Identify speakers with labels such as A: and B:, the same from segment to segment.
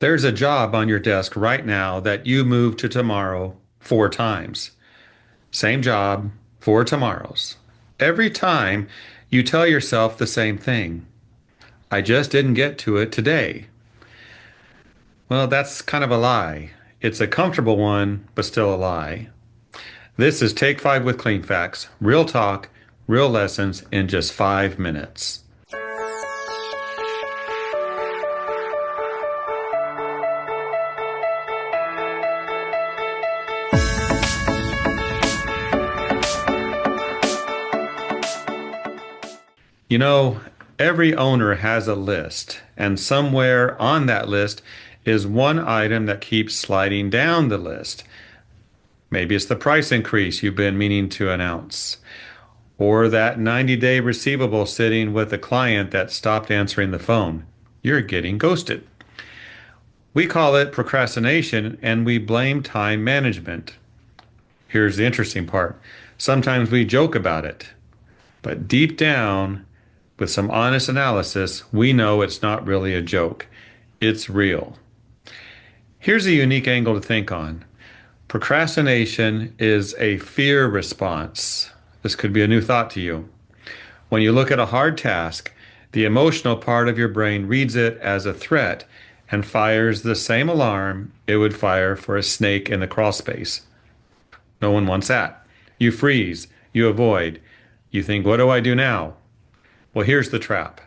A: There's a job on your desk right now that you moved to tomorrow 4 times. Same job, 4 tomorrows. Every time you tell yourself the same thing. I just didn't get to it today. Well, that's kind of a lie. It's a comfortable one, but still a lie. This is Take 5 with Clean Facts. Real talk, real lessons in just 5 minutes. You know, every owner has a list, and somewhere on that list is one item that keeps sliding down the list. Maybe it's the price increase you've been meaning to announce, or that 90-day receivable sitting with a client that stopped answering the phone. You're getting ghosted. We call it procrastination, and we blame time management. Here's the interesting part. Sometimes we joke about it, but deep down, with some honest analysis, we know it's not really a joke. It's real. Here's a unique angle to think on. Procrastination is a fear response. This could be a new thought to you. When you look at a hard task, the emotional part of your brain reads it as a threat and fires the same alarm it would fire for a snake in the crawl space. No one wants that. You freeze. You avoid. You think, what do I do now? Well, here's the trap.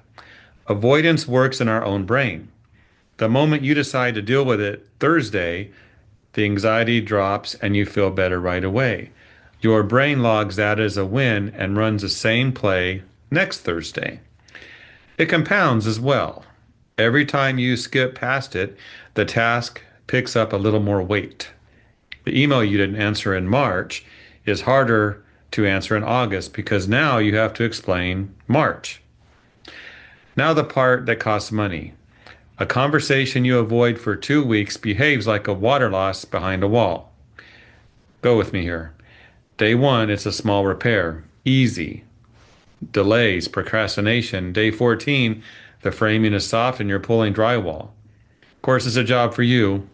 A: Avoidance works in our own brain. The moment you decide to deal with it Thursday, the anxiety drops and you feel better right away. Your brain logs that as a win and runs the same play next Thursday. It compounds as well. Every time you skip past it, the task picks up a little more weight. The email you didn't answer in March is harder to answer in August because now you have to explain March. Now the part that costs money. A conversation you avoid for 2 weeks behaves like a water loss behind a wall. Go with me here. Day 1, it's a small repair. Easy. Delays, procrastination. Day 14, the framing is soft and you're pulling drywall. Of course, it's a job for you.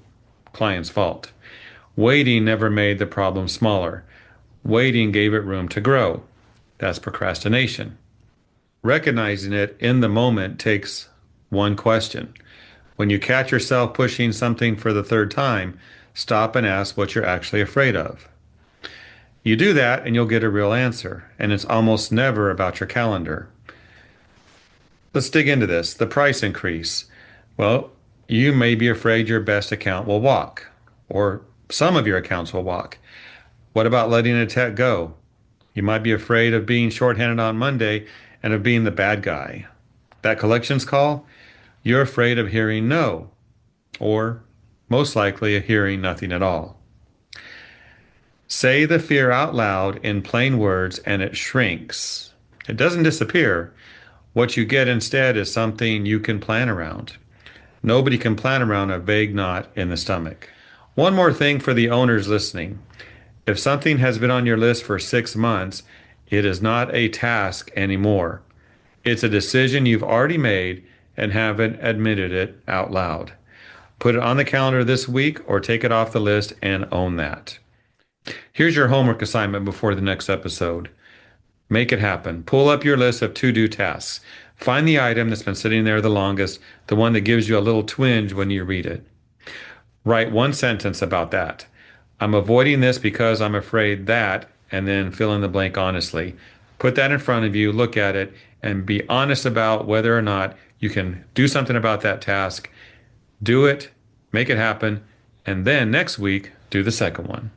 A: Client's fault. Waiting never made the problem smaller. Waiting gave it room to grow. That's procrastination. Recognizing it in the moment takes one question. When you catch yourself pushing something for the 3rd time, stop and ask what you're actually afraid of. You do that and you'll get a real answer, and it's almost never about your calendar. Let's dig into this. The price increase. Well, you may be afraid your best account will walk, or some of your accounts will walk. What about letting a tech go? You might be afraid of being shorthanded on Monday and of being the bad guy. That collections call? You're afraid of hearing no, or most likely hearing nothing at all. Say the fear out loud in plain words and it shrinks. It doesn't disappear. What you get instead is something you can plan around. Nobody can plan around a vague knot in the stomach. One more thing for the owners listening. If something has been on your list for 6 months, it is not a task anymore. It's a decision you've already made and haven't admitted it out loud. Put it on the calendar this week or take it off the list and own that. Here's your homework assignment before the next episode. Make it happen. Pull up your list of to-do tasks. Find the item that's been sitting there the longest, the one that gives you a little twinge when you read it. Write one sentence about that. I'm avoiding this because I'm afraid that, and then fill in the blank honestly. Put that in front of you, look at it, and be honest about whether or not you can do something about that task. Do it, make it happen, and then next week, do the second one.